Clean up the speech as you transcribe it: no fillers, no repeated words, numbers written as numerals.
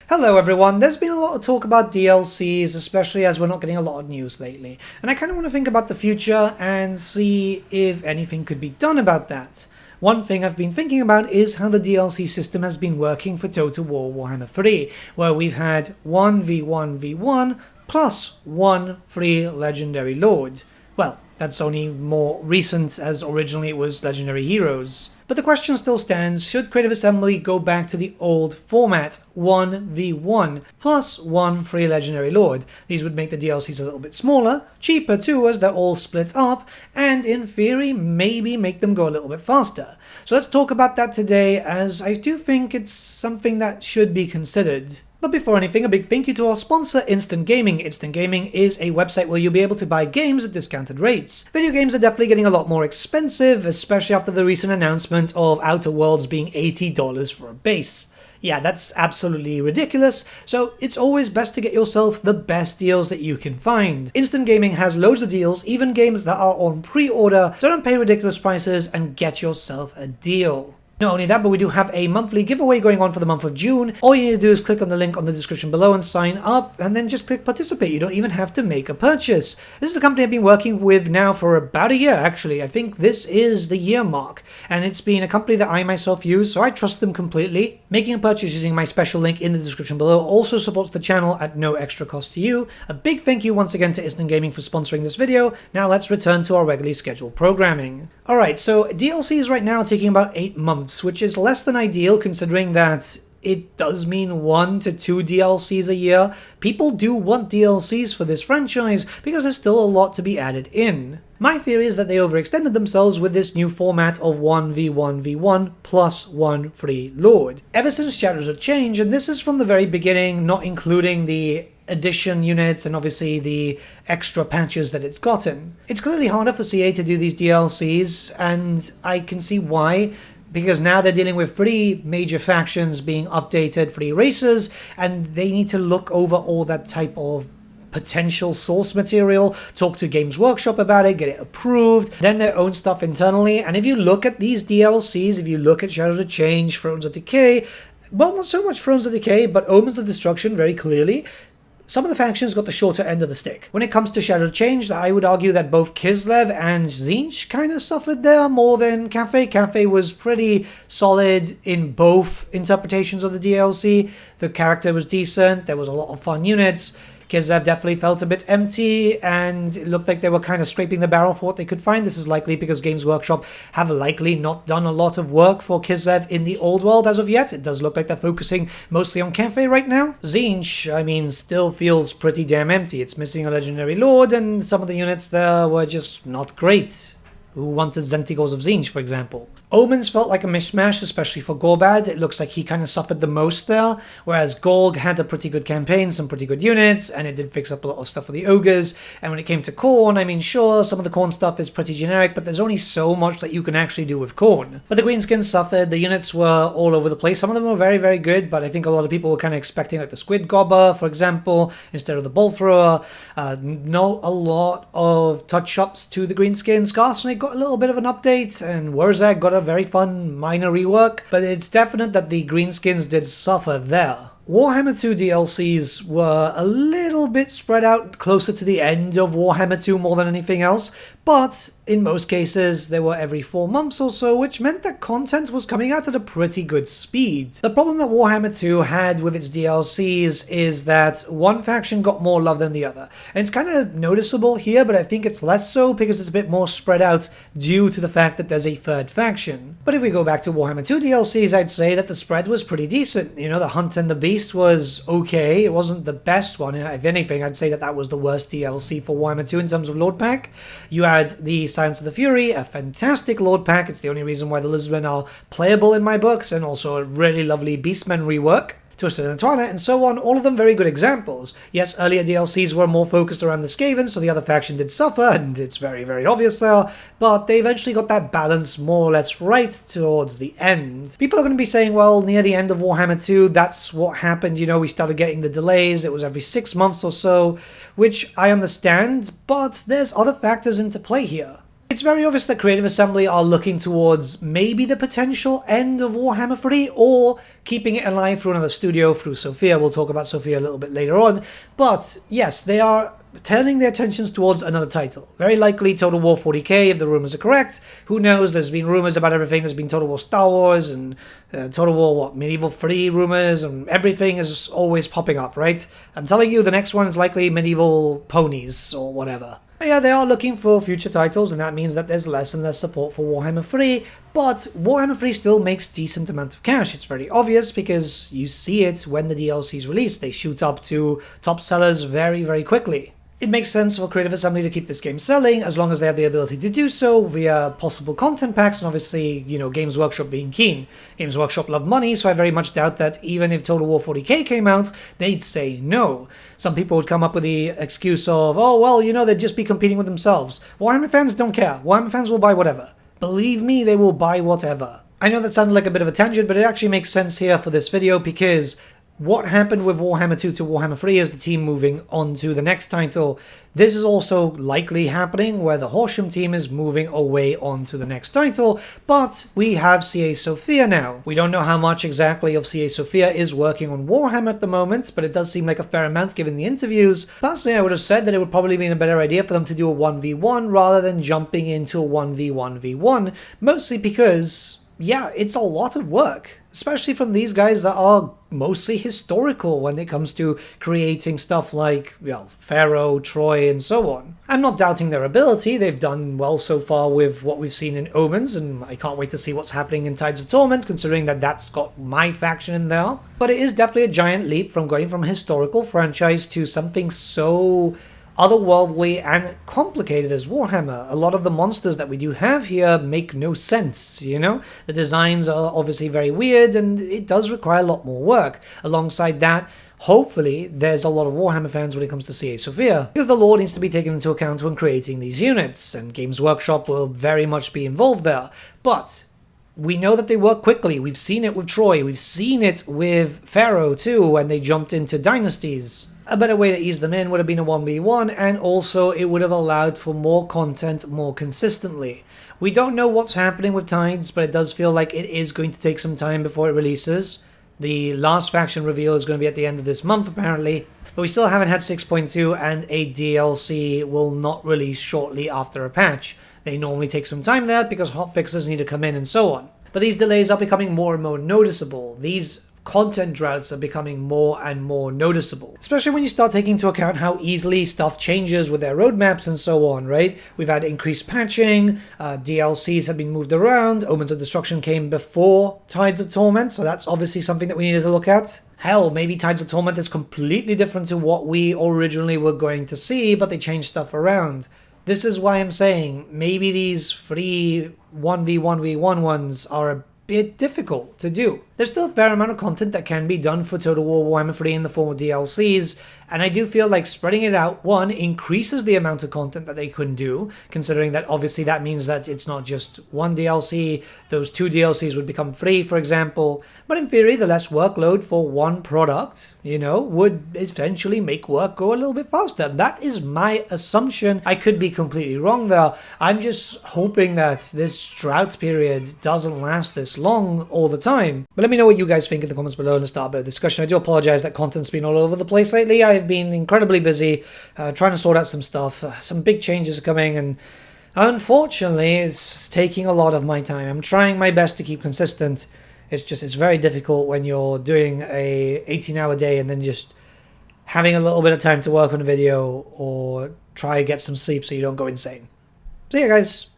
Hello everyone, there's been a lot of talk about DLCs, especially as we're not getting a lot of news lately, and I kind of want to think about the future and see if anything could be done about that. One thing I've been thinking about is how the DLC system has been working for Total War Warhammer 3, where we've had 1v1v1 plus one free Legendary Lord. Well, that's only more recent, as originally it was Legendary Heroes. But the question still stands, should Creative Assembly go back to the old format, 1v1, plus one free Legendary Lord? These would make the DLCs a little bit smaller, cheaper too as they're all split up, and in theory maybe make them go a little bit faster. So let's talk about that today, as I do think it's something that should be considered. But before anything, a big thank you to our sponsor, Instant Gaming. Instant Gaming is a website where you'll be able to buy games at discounted rates. Video games are definitely getting a lot more expensive, especially after the recent announcement of Outer Worlds being $80 for a base. Yeah, that's absolutely ridiculous, so it's always best to get yourself the best deals that you can find. Instant Gaming has loads of deals, even games that are on pre-order, so don't pay ridiculous prices and get yourself a deal. Not only that, but we do have a monthly giveaway going on for the month of June. All you need to do is click on the link on the description below and sign up, and then just click participate. You don't even have to make a purchase. This is a company I've been working with now for about a year, actually. I think this is the year mark, and it's been a company that I myself use, so I trust them completely. Making a purchase using my special link in the description below also supports the channel at no extra cost to you. A big thank you once again to Instant Gaming for sponsoring this video. Now let's return to our regularly scheduled programming. Alright, so DLCs right now are taking about 8 months, which is less than ideal considering that it does mean 1 to 2 DLCs a year. People do want DLCs for this franchise because there's still a lot to be added in. My theory is that they overextended themselves with this new format of 1v1v1 plus one free Lord. Ever since Shadows of Change, and this is from the very beginning, not including the addition units and obviously the extra patches that it's gotten. It's clearly harder for CA to do these DLCs, and I can see why. Because now they're dealing with 3 major factions being updated, 3 races, and they need to look over all that type of potential source material, talk to Games Workshop about it, get it approved, then their own stuff internally. And if you look at these DLCs, if you look at Shadows of Change, Thrones of Decay, well, not so much Thrones of Decay, but Omens of Destruction very clearly, some of the factions got the shorter end of the stick. When it comes to Shadow of Change, I would argue that both Kislev and Tzeentch kind of suffered there more than Cafe. Cafe was pretty solid in both interpretations of the DLC. The character was decent, there was a lot of fun units. Kislev definitely felt a bit empty, and it looked like they were kind of scraping the barrel for what they could find. This is likely because Games Workshop have likely not done a lot of work for Kislev in the old world as of yet. It does look like they're focusing mostly on Cafe right now. Tzeentch, I mean, still feels pretty damn empty. It's missing a Legendary Lord, and some of the units there were just not great. Who wanted Zentigors of Tzeentch, for example? Omens felt like a mishmash, especially for Gorbad. It looks like he kind of suffered the most there, whereas Golg had a pretty good campaign, some pretty good units, and it did fix up a lot of stuff for the Ogres. And when it came to Khorne, I mean, sure, some of the Khorne stuff is pretty generic, but there's only so much that you can actually do with Khorne. But the Greenskins suffered, the units were all over the place. Some of them were very, very good, but I think a lot of people were kind of expecting like the Squid Gobber, for example, instead of the Bolt Thrower. Not a lot of touch-ups to the Greenskins. Garsonic got a little bit of an update, and Wurzag got a very fun minor rework, but it's definite that the Greenskins did suffer there. Warhammer 2 DLCs were a little bit spread out closer to the end of Warhammer 2 more than anything else, but in most cases they were every 4 months or so, which meant that content was coming out at a pretty good speed. The problem that Warhammer 2 had with its DLCs is that one faction got more love than the other. And it's kind of noticeable here, but I think it's less so because it's a bit more spread out due to the fact that there's a third faction. But if we go back to Warhammer 2 DLCs, I'd say that the spread was pretty decent. You know, the Hunt and the Beast was okay. It wasn't the best one. If anything, I'd say that that was the worst DLC for Warhammer 2 in terms of Lord Pack. You had the Silence of the Fury, a fantastic Lord Pack. It's the only reason why the Lizardmen are playable in my books, and also a really lovely Beastmen rework. Twisted and Twilight, and so on, all of them very good examples. Yes, earlier DLCs were more focused around the Skaven, so the other faction did suffer, and it's very, very obvious there, but they eventually got that balance more or less right towards the end. People are going to be saying, well, near the end of Warhammer 2, that's what happened, you know, we started getting the delays, it was every 6 months or so, which I understand, but there's other factors into play here. It's very obvious that Creative Assembly are looking towards maybe the potential end of Warhammer 3 or keeping it alive through another studio, through Sophia. We'll talk about Sophia a little bit later on. But yes, they are turning their attentions towards another title. Very likely Total War 40k if the rumors are correct. Who knows? There's been rumors about everything. There's been Total War Star Wars and Total War Medieval 3 rumors, and everything is always popping up, right? I'm telling you, the next one is likely Medieval Ponies or whatever. Yeah, they are looking for future titles, and that means that there's less and less support for Warhammer 3, but Warhammer 3 still makes decent amount of cash. It's very obvious because you see it when the DLC is released. They shoot up to top sellers very, very quickly. It makes sense for Creative Assembly to keep this game selling as long as they have the ability to do so via possible content packs, and obviously, you know, Games Workshop being keen. Games Workshop love money, so I very much doubt that even if Total War 40k came out, they'd say no. Some people would come up with the excuse of, oh, well, you know, they'd just be competing with themselves. Warhammer fans don't care. Warhammer fans will buy whatever. Believe me, they will buy whatever. I know that sounded like a bit of a tangent, but it actually makes sense here for this video because what happened with Warhammer 2 to Warhammer 3 is the team moving on to the next title. This is also likely happening where the Horsham team is moving away on to the next title, but we have CA Sophia now. We don't know how much exactly of CA Sophia is working on Warhammer at the moment, but it does seem like a fair amount given the interviews. Personally, I would have said that it would probably be a better idea for them to do a 1v1 rather than jumping into a 1v1v1, mostly because, yeah, it's a lot of work, especially from these guys that are mostly historical when it comes to creating stuff like, well, Pharaoh, Troy, and so on. I'm not doubting their ability. They've done well so far with what we've seen in Omens, and I can't wait to see what's happening in Tides of Torment, considering that that's got my faction in there. But it is definitely a giant leap from going from a historical franchise to something so otherworldly and complicated as Warhammer. A lot of the monsters that we do have here make no sense, you know? The designs are obviously very weird and it does require a lot more work. Alongside that, hopefully, there's a lot of Warhammer fans when it comes to CA Sophia, because the lore needs to be taken into account when creating these units, and Games Workshop will very much be involved there. But we know that they work quickly. We've seen it with Troy. We've seen it with Pharaoh too, when they jumped into dynasties. A better way to ease them in would have been a 1v1, and also it would have allowed for more content more consistently. We don't know what's happening with Tides, but it does feel like it is going to take some time before it releases. The last faction reveal is going to be at the end of this month, apparently. But we still haven't had 6.2, and a DLC will not release shortly after a patch. They normally take some time there because hotfixes need to come in and so on. But these delays are becoming more and more noticeable. These content droughts are becoming more and more noticeable, especially when you start taking into account how easily stuff changes with their roadmaps and so on, right? We've had increased patching, DLCs have been moved around, Omens of Destruction came before Tides of Torment, so that's obviously something that we needed to look at. Hell, maybe Tides of Torment is completely different to what we originally were going to see, but they changed stuff around. This is why I'm saying maybe these free 1v1v1 ones are a bit difficult to do. There's still a fair amount of content that can be done for Total War Warhammer 3 in the form of DLCs, and I do feel like spreading it out, one, increases the amount of content that they can do, considering that obviously that means that it's not just one DLC, those two DLCs would become free, for example, but in theory, the less workload for one product, you know, would eventually make work go a little bit faster. That is my assumption. I could be completely wrong there. I'm just hoping that this drought period doesn't last this long all the time. But let me know what you guys think in the comments below and let's start a bit of discussion. I do apologize that content's been all over the place lately. I've been incredibly busy trying to sort out some stuff. Some big changes are coming and unfortunately it's taking a lot of my time. I'm trying my best to keep consistent. It's very difficult when you're doing a 18-hour day and then just having a little bit of time to work on a video or try to get some sleep so you don't go insane. See ya, guys.